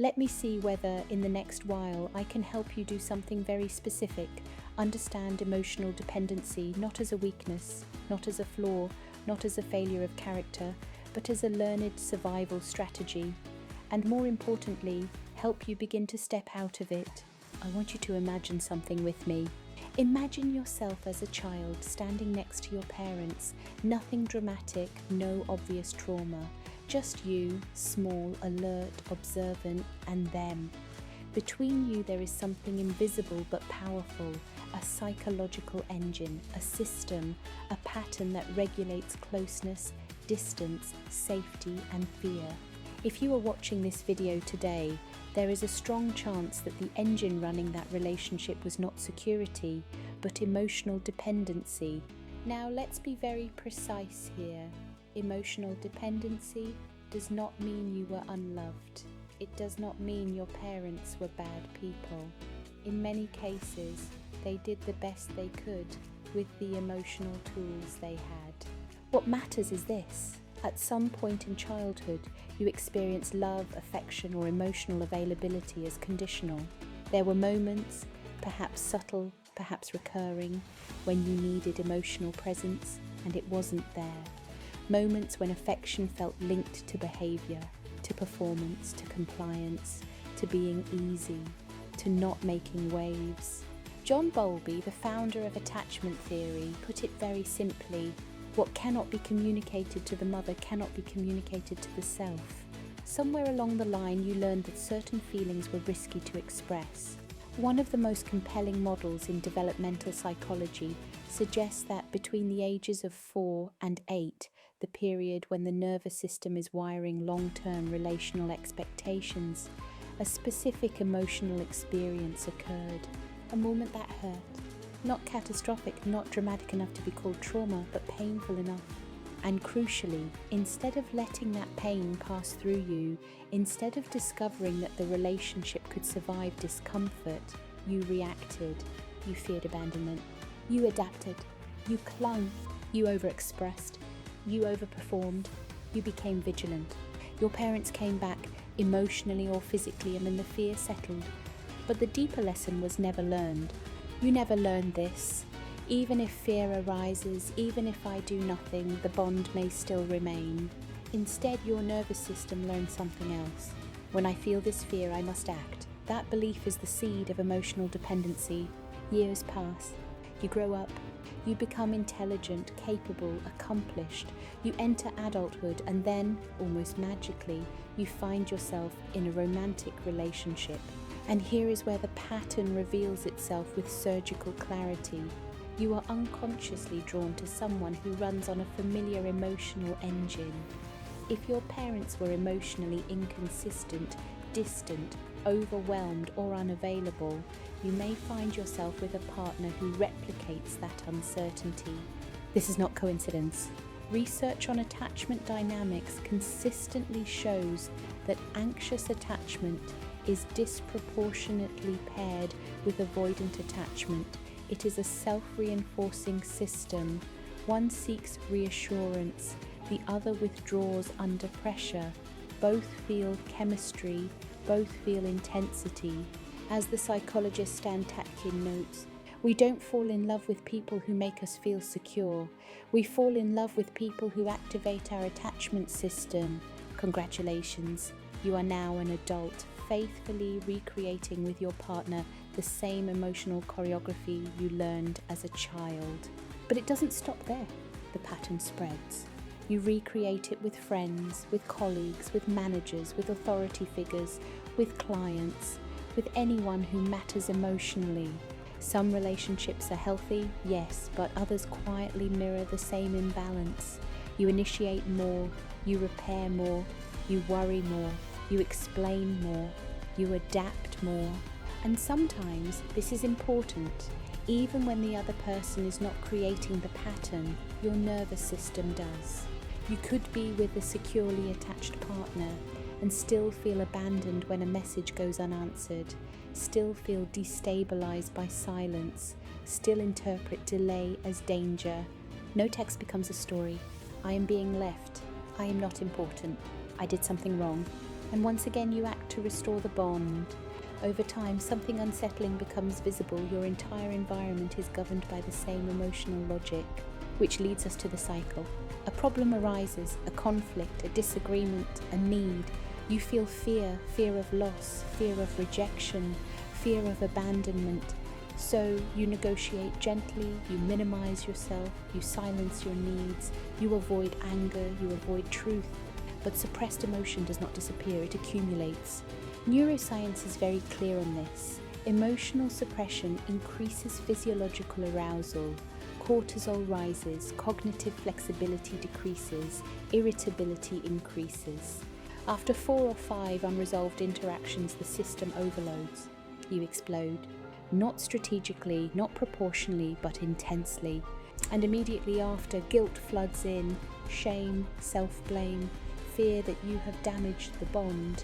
Let me see whether, in the next while, I can help you do something very specific. Understand emotional dependency not as a weakness, not as a flaw, not as a failure of character, but as a learned survival strategy. And more importantly, help you begin to step out of it. I want you to imagine something with me. Imagine yourself as a child standing next to your parents. Nothing dramatic, no obvious trauma. Just you, small, alert, observant, and them. Between you there is something invisible but powerful, a psychological engine, a system, a pattern that regulates closeness, distance, safety, and fear. If you are watching this video today, there is a strong chance that the engine running that relationship was not security, but emotional dependency. Now let's be very precise here. Emotional dependency does not mean you were unloved. It does not mean your parents were bad people. In many cases, they did the best they could with the emotional tools they had. What matters is this. At some point in childhood, you experienced love, affection, or emotional availability as conditional. There were moments, perhaps subtle, perhaps recurring, when you needed emotional presence and it wasn't there. Moments when affection felt linked to behavior, to performance, to compliance, to being easy, to not making waves. John Bowlby, the founder of attachment theory, put it very simply: what cannot be communicated to the mother cannot be communicated to the self. Somewhere along the line you learned that certain feelings were risky to express. One of the most compelling models in developmental psychology suggests that between the ages of 4 and 8, the period when the nervous system is wiring long-term relational expectations, a specific emotional experience occurred, a moment that hurt. Not catastrophic, not dramatic enough to be called trauma, but painful enough. And crucially, instead of letting that pain pass through you, instead of discovering that the relationship could survive discomfort, you reacted. You feared abandonment. You adapted. You clung. You overexpressed. You overperformed. You became vigilant. Your parents came back, emotionally or physically, and then the fear settled. But the deeper lesson was never learned. You never learn this. Even if fear arises, even if I do nothing, the bond may still remain. Instead, your nervous system learns something else. When I feel this fear, I must act. That belief is the seed of emotional dependency. Years pass. You grow up. You become intelligent, capable, accomplished. You enter adulthood, and then, almost magically, you find yourself in a romantic relationship. And here is where the pattern reveals itself with surgical clarity. You are unconsciously drawn to someone who runs on a familiar emotional engine. If your parents were emotionally inconsistent, distant, overwhelmed, or unavailable, you may find yourself with a partner who replicates that uncertainty. This is not coincidence. Research on attachment dynamics consistently shows that anxious attachment is disproportionately paired with avoidant attachment. It is a self-reinforcing system. One seeks reassurance, the other withdraws under pressure. Both feel chemistry, both feel intensity. As the psychologist Stan Tatkin notes, we don't fall in love with people who make us feel secure. We fall in love with people who activate our attachment system. Congratulations, you are now an adult, faithfully recreating with your partner the same emotional choreography you learned as a child. But it doesn't stop there. The pattern spreads. You recreate it with friends, with colleagues, with managers, with authority figures, with clients, with anyone who matters emotionally. Some relationships are healthy, yes, but others quietly mirror the same imbalance. You initiate more, you repair more, you worry more, you explain more, you adapt more. And sometimes this is important. Even when the other person is not creating the pattern, your nervous system does. You could be with a securely attached partner and still feel abandoned when a message goes unanswered, still feel destabilized by silence, still interpret delay as danger. No text becomes a story. I am being left. I am not important. I did something wrong. And once again you act to restore the bond. Over time, something unsettling becomes visible. Your entire environment is governed by the same emotional logic, which leads us to the cycle. A problem arises, a conflict, a disagreement, a need. You feel fear of loss, fear of rejection, fear of abandonment. So you negotiate gently, you minimize yourself, you silence your needs, you avoid anger, you avoid truth. But suppressed emotion does not disappear, it accumulates. Neuroscience is very clear on this. Emotional suppression increases physiological arousal, cortisol rises, cognitive flexibility decreases, irritability increases. After 4 or 5 unresolved interactions, the system overloads. You explode. Not strategically, not proportionally, but intensely. And immediately after, guilt floods in, shame, self-blame, fear that you have damaged the bond.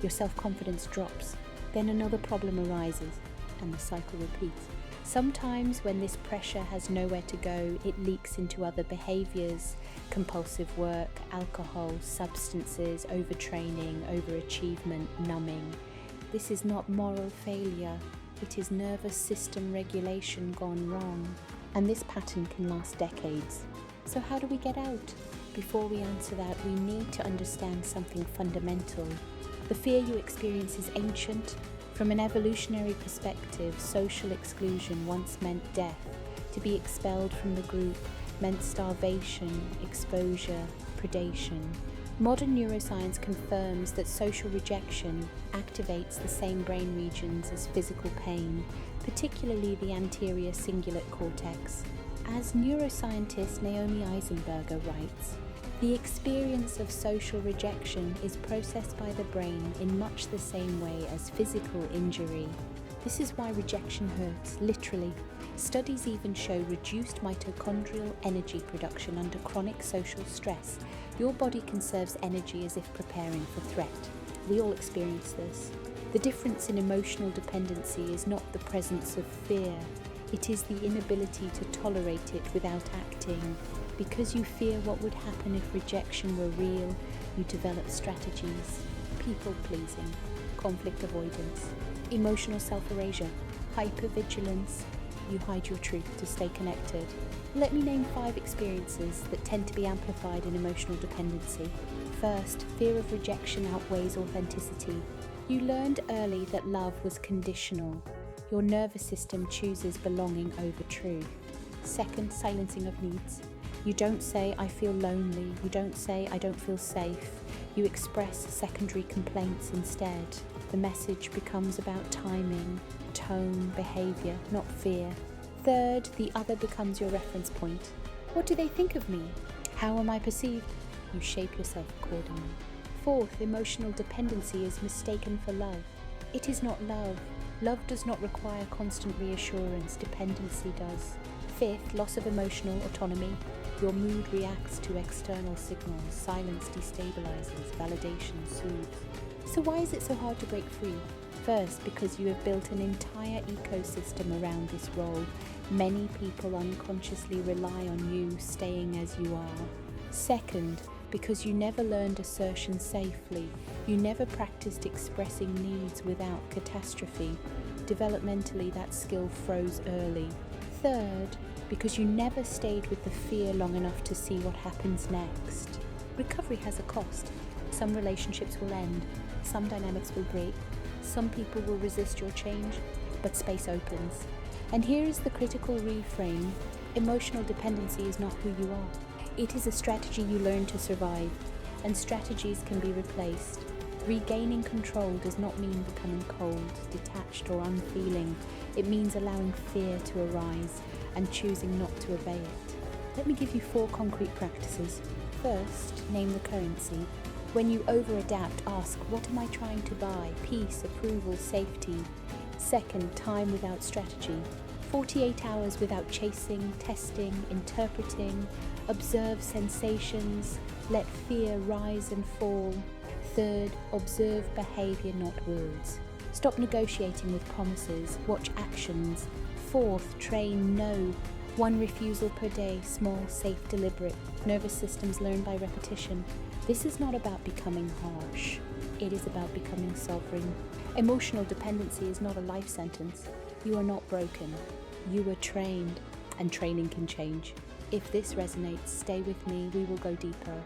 Your self-confidence drops. Then another problem arises, and the cycle repeats. Sometimes when this pressure has nowhere to go, it leaks into other behaviors, compulsive work, alcohol, substances, overtraining, overachievement, numbing. This is not moral failure. It is nervous system regulation gone wrong, and this pattern can last decades. So how do we get out? Before we answer that, we need to understand something fundamental. The fear you experience is ancient. From an evolutionary perspective, social exclusion once meant death. To be expelled from the group meant starvation, exposure, predation. Modern neuroscience confirms that social rejection activates the same brain regions as physical pain, particularly the anterior cingulate cortex. As neuroscientist Naomi Eisenberger writes, the experience of social rejection is processed by the brain in much the same way as physical injury. This is why rejection hurts, literally. Studies even show reduced mitochondrial energy production under chronic social stress. Your body conserves energy as if preparing for threat. We all experience this. The difference in emotional dependency is not the presence of fear. It is the inability to tolerate it without acting. Because you fear what would happen if rejection were real, you develop strategies. People-pleasing, conflict avoidance, emotional self-erasure, hypervigilance. You hide your truth to stay connected. Let me name 5 experiences that tend to be amplified in emotional dependency. First, fear of rejection outweighs authenticity. You learned early that love was conditional. Your nervous system chooses belonging over truth. Second, silencing of needs. You don't say, I feel lonely. You don't say, I don't feel safe. You express secondary complaints instead. The message becomes about timing, tone, behavior, not fear. Third, the other becomes your reference point. What do they think of me? How am I perceived? You shape yourself accordingly. Fourth, emotional dependency is mistaken for love. It is not love. Love does not require constant reassurance. Dependency does. Fifth, loss of emotional autonomy. Your mood reacts to external signals. Silence destabilizes. Validation soothes. So why is it so hard to break free? First, because you have built an entire ecosystem around this role. Many people unconsciously rely on you staying as you are. Second, because you never learned assertion safely. You never practiced expressing needs without catastrophe. Developmentally, that skill froze early. Third, because you never stayed with the fear long enough to see what happens next. Recovery has a cost. Some relationships will end. Some dynamics will break. Some people will resist your change, but space opens. And here is the critical reframe. Emotional dependency is not who you are. It is a strategy you learn to survive, and strategies can be replaced. Regaining control does not mean becoming cold, detached, or unfeeling. It means allowing fear to arise and choosing not to obey it. Let me give you 4 concrete practices. First, name the currency. When you over-adapt, ask, what am I trying to buy? Peace, approval, safety. Second, time without strategy. 48 hours without chasing, testing, interpreting. Observe sensations. Let fear rise and fall. Third, observe behavior, not words. Stop negotiating with promises. Watch actions. Fourth, train no. 1 refusal per day, small, safe, deliberate. Nervous systems learn by repetition. This is not about becoming harsh. It is about becoming sovereign. Emotional dependency is not a life sentence. You are not broken. You were trained, and training can change. If this resonates, stay with me. We will go deeper.